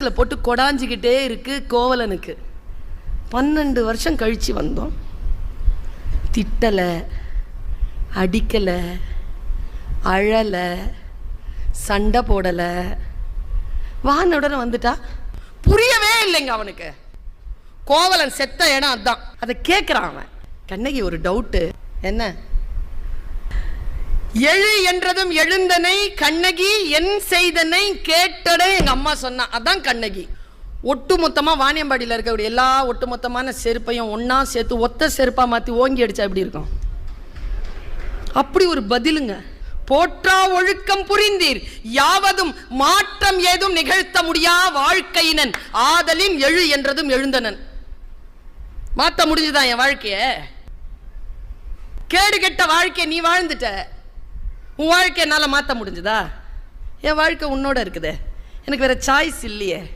மனசில் போட்டு கொடாஞ்சிக்கிட்டே இருக்கு கோவலனுக்கு. 12 வருஷம் கழித்து வந்தோம். திட்டலை, அடிக்கலை, அழலை, சண்டை போடலை. வானுடனே வந்துட்டா. புரியவே இல்லைங்க அவனுக்கு. கோவலன் செத்த இடம் அதான். அதை கேட்குறான் அவன். கண்ணகி ஒரு டவுட்டு. என்ன? எழு என்றதும் எழுந்தனை கண்ணகி என் செய்தனை கேட்டடே எங்க அம்மா சொன்னா. அதான் கண்ணகி. ஒட்டு மொத்தமாக வாணியம்பாடியில் இருக்கக்கூடிய எல்லா ஒட்டு மொத்தமான செருப்பையும் ஒன்றா சேர்த்து ஒத்த செருப்பாக மாற்றி ஓங்கி அடித்தா எப்படி இருக்கும்? அப்படி ஒரு பதிலுங்க. போற்றா ஒழுக்கம் புரிந்தீர் யாவதும் மாற்றம் ஏதும் நிகழ்த்த முடியா வாழ்க்கையினன் ஆதலின் எழு என்றதும் எழுந்தனன். மாற்ற முடிஞ்சுதான் என் வாழ்க்கைய? கேடு கெட்ட வாழ்க்கையை நீ வாழ்ந்துட்ட. உன் வாழ்க்கை என்னால் மாற்ற முடிஞ்சுதா? என் வாழ்க்கை உன்னோட இருக்குதே, எனக்கு வேற சாய்ஸ் இல்லையே.